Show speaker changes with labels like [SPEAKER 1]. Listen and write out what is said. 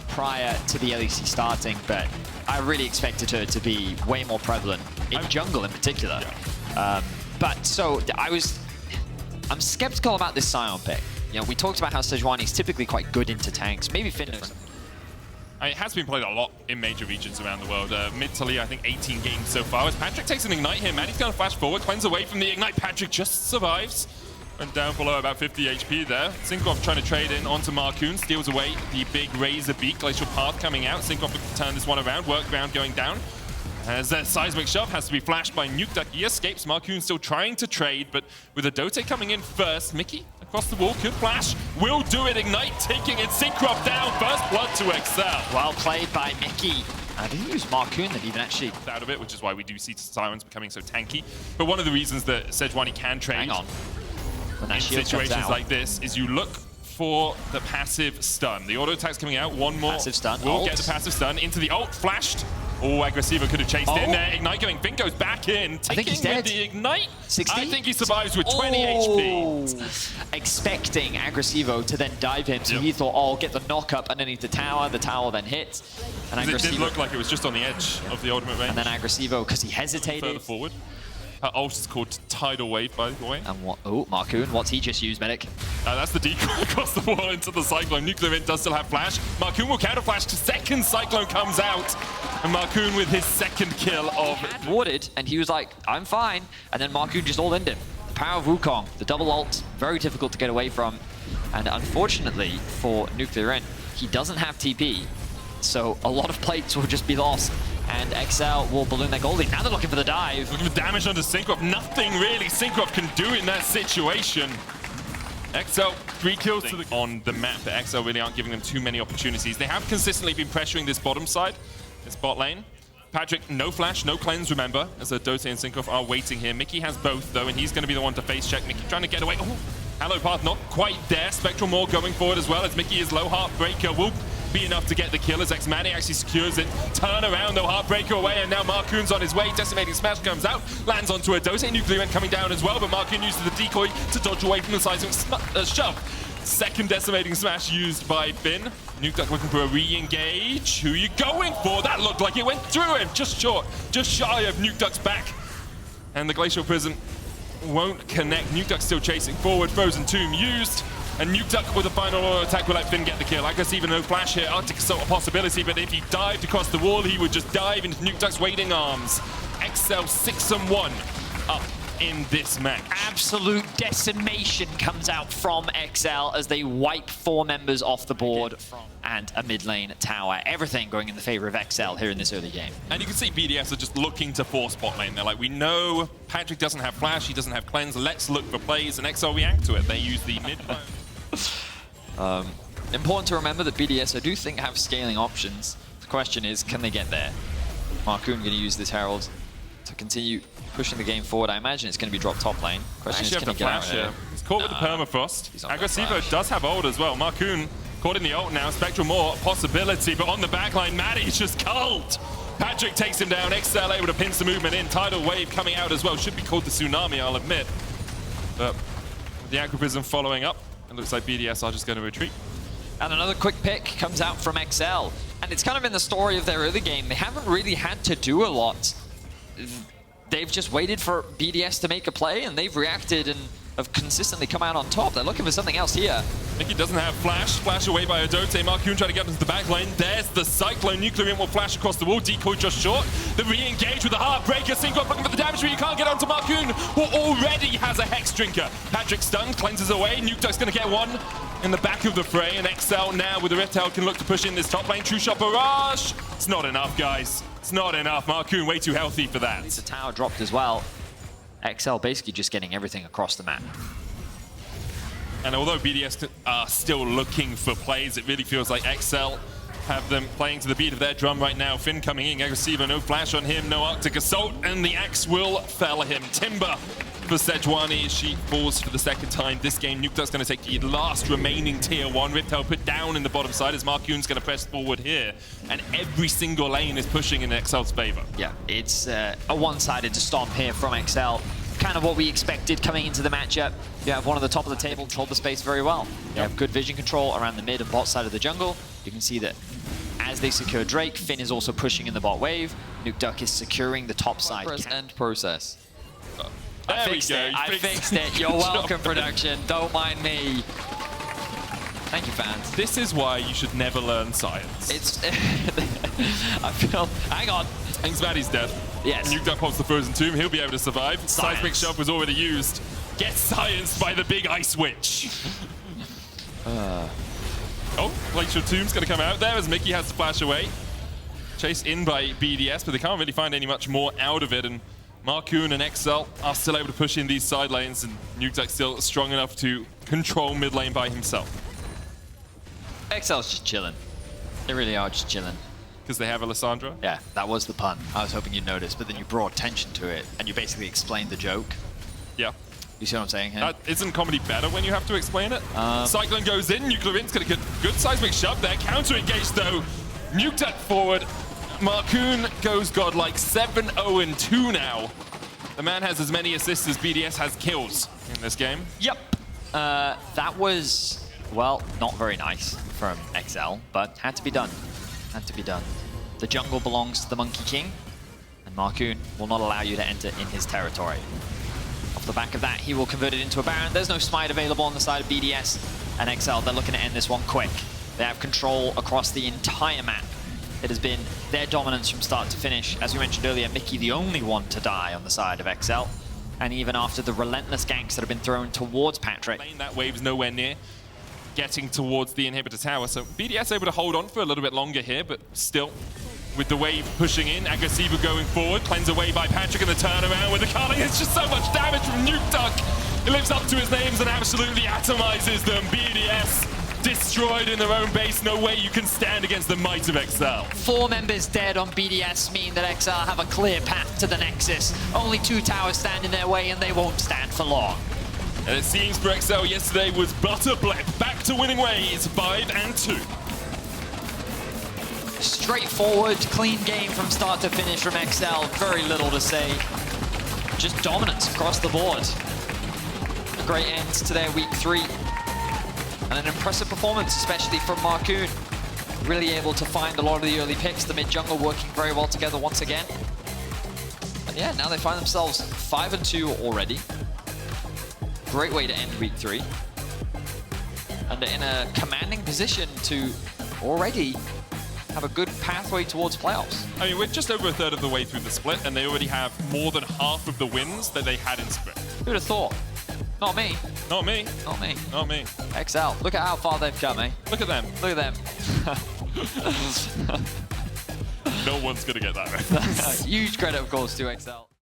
[SPEAKER 1] prior to the LEC starting, but I really expected her to be way more prevalent in jungle in particular.
[SPEAKER 2] Yeah.
[SPEAKER 1] But so I'm skeptical about this Sion pick. You know, we talked about how Sejuani is typically quite good into tanks. Maybe Finn.
[SPEAKER 2] It has been played a lot in major regions around the world. Mid Taliyah, I think 18 games so far. As Patrik takes an Ignite here, Maddie's going to flash forward, cleanse away from the Ignite. Patrik just survives. Went down below about 50 HP there. Cinkrof trying to trade in onto Markoon, steals away the big Razor Beak. Glacial Path coming out. Cinkrof can turn this one around, work round going down. As that seismic shove has to be flashed by Nukeduck. He escapes. Markoon still trying to trade, but with Erdote coming in first, Mikyx across the wall could flash. Will do it. Ignite taking it. Cinkrof down. First blood to xL.
[SPEAKER 1] Well played by Mikyx. I didn't use Markoon that even actually
[SPEAKER 2] out of it, which is why we do see Sirens becoming so tanky. But one of the reasons that Sejuani can trade in situations like this is you look for the passive stun. The auto attack's coming out. One more.
[SPEAKER 1] Passive stun.
[SPEAKER 2] We'll get the passive stun into the ult. Flashed. Oh, Agresivoo could have chased in there. Ignite going. Finn goes back in.
[SPEAKER 1] I think he's dead.
[SPEAKER 2] With the Ignite.
[SPEAKER 1] 60?
[SPEAKER 2] I think he survives with 20 HP.
[SPEAKER 1] Expecting Agresivoo to then dive him, so he thought, oh, get the knock up underneath the tower then hits. And
[SPEAKER 2] it did look like it was just on the edge of the ultimate range.
[SPEAKER 1] And then Agresivoo, because he hesitated.
[SPEAKER 2] Further forward. Her ult is called Tidal Wave, by the way.
[SPEAKER 1] And what? Oh, Markoon, what's he just used, Medic?
[SPEAKER 2] That's the decoy across the wall into the Cyclone. NuclearInt does still have flash. Markoon will counter flash. Second Cyclone comes out. And Markoon with his second kill of...
[SPEAKER 1] Warded, and he was like, I'm fine. And then Markoon just all-in him. The power of Wukong, the double ult, very difficult to get away from. And unfortunately for NuclearInt, he doesn't have TP. So a lot of plates will just be lost. And xL will balloon their gold lead. Now they're looking for the dive.
[SPEAKER 2] Looking for damage onto Cinkrof. Nothing really Cinkrof can do in that situation. xL, 3 kills to on the map, but xL really aren't giving them too many opportunities. They have consistently been pressuring this bottom side, this bot lane. Patrik, no flash, no cleanse, remember, as Erdote and Cinkrof are waiting here. Mikyx has both, though, and he's going to be the one to face check. Mikyx trying to get away. Oh, Halo Path not quite there. Spectral Maw going forward as well, as Mikyx is low. Heartbreaker will be enough to get the kill as xMatty actually secures it. Turn around though, Heartbreaker away, and now Markoon's on his way. Decimating Smash comes out, lands onto Erdote. NuclearInt coming down as well, but Markoon uses the decoy to dodge away from the seismic shove. Second Decimating Smash used by Finn. Nukeduck looking for a re-engage. Who are you going for? That looked like it went through him, just short, just shy of Nukeduck's back. And the Glacial Prison won't connect. Nukeduck still chasing forward. Frozen Tomb used. And Nukeduck with a final auto attack will let Finn get the kill. I guess even no flash here. Arctic Assault a possibility, but if he dived across the wall, he would just dive into Nukeduck's waiting arms. xL 6-1 up in this match.
[SPEAKER 1] Absolute decimation comes out from xL as they wipe 4 members off the board and a mid lane tower. Everything going in the favor of xL here in this early game.
[SPEAKER 2] And you can see BDS are just looking to force bot lane. They're like, we know Patrik doesn't have flash, he doesn't have cleanse, let's look for plays, and xL react to it. They use the mid lane.
[SPEAKER 1] Important to remember that BDS, I do think, have scaling options. The question is, can they get there? Markoon going to use this Herald to continue pushing the game forward. I imagine it's going to be dropped top lane. Question is, can he get out of there?
[SPEAKER 2] He's caught with the permafrost. Agresivoo does have ult as well. Markoon caught in the ult now. Spectral Maw, possibility, but on the backline, Maddie's just cold. Patrik takes him down. xL able to pinch the movement in. Tidal Wave coming out as well. Should be called the Tsunami, I'll admit. But the Agroprism following up. It looks like BDS are just going to retreat.
[SPEAKER 1] And another quick pick comes out from xL. And it's kind of in the story of their early game. They haven't really had to do a lot. They've just waited for BDS to make a play, and they've reacted and have consistently come out on top. They're looking for something else here.
[SPEAKER 2] Mikyx doesn't have flash. Flash away by Erdote. Markoon trying to get into the back lane. There's the Cyclone. NuclearInt will flash across the wall. Decoy just short. The re-engage with the Heartbreaker. Cinkrof looking for the damage, but you can't get onto Markoon, who already has a Hex Drinker. Patrik stunned, cleanses away. Nukeduck's going to get one in the back of the fray, and xL now with the Rift Herald can look to push in this top lane. True Shot Barrage. It's not enough, guys. It's not enough. Markoon way too healthy for that.
[SPEAKER 1] The tower dropped as well. xL basically just getting everything across the map.
[SPEAKER 2] And although BDS are still looking for plays, it really feels like xL have them playing to the beat of their drum right now. Finn coming in, Agresivoo, no flash on him, no Arctic Assault, and the axe will fell him. Timber for Sejuani. She falls for the second time this game. Nukeduck's going to take the last remaining tier 1. Rift Herald put down in the bottom side as Markoon's going to press forward here. And every single lane is pushing in xL's favor.
[SPEAKER 1] Yeah, it's a one-sided stomp here from xL. Kind of what we expected coming into the matchup. You have one at the top of the table, hold the space very well. You have good vision control around the mid and bot side of the jungle. You can see that as they secure Drake. Finn is also pushing in the bot wave. Nukeduck is securing the top side. End process. I fixed it. I fixed it. You're welcome, production. Don't mind me. Thank you, fans.
[SPEAKER 2] This is why you should never learn science.
[SPEAKER 1] It's... I feel... Hang on.
[SPEAKER 2] xMatty's dead.
[SPEAKER 1] Yes.
[SPEAKER 2] Nukeduck pops the frozen tomb. He'll be able to survive.
[SPEAKER 1] Science.
[SPEAKER 2] Seismic shove was already used. Gets silenced by the big ice witch. Oh, Glacial Tomb's going to come out there as Mikyx has to flash away. Chased in by BDS, but they can't really find any much more out of it. And Markoon and XL are still able to push in these side lanes, and Nukeduck still strong enough to control mid lane by himself.
[SPEAKER 1] XL's just chilling. They really are just chilling.
[SPEAKER 2] Because they have a Lissandra?
[SPEAKER 1] Yeah, that was the pun. I was hoping you'd notice, but then you brought attention to it, and you basically explained the joke.
[SPEAKER 2] Yeah.
[SPEAKER 1] You see what I'm saying here?
[SPEAKER 2] Isn't comedy better when you have to explain it? Cyclone goes in, NuclearInt's going to get good seismic shove there. Counter engage though. Nukeduck forward. Markoon goes godlike 7-0-2 now. The man has as many assists as BDS has kills in this game.
[SPEAKER 1] Yep. That was, well, not very nice from XL, but had to be done. Had to be done. The jungle belongs to the Monkey King, and Markoon will not allow you to enter in his territory. Off the back of that, he will convert it into a Baron. There's no smite available on the side of BDS and XL. They're looking to end this one quick. They have control across the entire map. It has been their dominance from start to finish. As we mentioned earlier, Mikyx the only one to die on the side of XL. And even after the relentless ganks that have been thrown towards Patrik.
[SPEAKER 2] That wave's nowhere near getting towards the inhibitor tower. So BDS able to hold on for a little bit longer here, but still with the wave pushing in. Agresivoo going forward, cleanse away by Patrik, and the turnaround with the culling. It's just so much damage from Nukeduck. He lives up to his names and absolutely atomizes them. BDS destroyed in their own base. No way you can stand against the might of XL.
[SPEAKER 1] 4 members dead on BDS mean that XL have a clear path to the Nexus. Only 2 towers stand in their way, and they won't stand for long.
[SPEAKER 2] And it seems for XL yesterday was butter blip. Back to winning ways, 5-2.
[SPEAKER 1] Straightforward, clean game from start to finish from XL. Very little to say. Just dominance across the board. A great end to their week 3. And an impressive performance, especially from Markoon. Really able to find a lot of the early picks. The mid-jungle working very well together once again. And yeah, now they find themselves 5-2 already. Great way to end week 3. And in a commanding position to already have a good pathway towards playoffs.
[SPEAKER 2] I mean, we're just over a third of the way through the split, and they already have more than half of the wins that they had in split.
[SPEAKER 1] Who'd have thought? Not me.
[SPEAKER 2] Not me.
[SPEAKER 1] Not me.
[SPEAKER 2] Not me.
[SPEAKER 1] XL. Look at how far they've come, eh?
[SPEAKER 2] Look at them.
[SPEAKER 1] Look at them.
[SPEAKER 2] No one's going to get that right.
[SPEAKER 1] Huge credit, of course, to XL.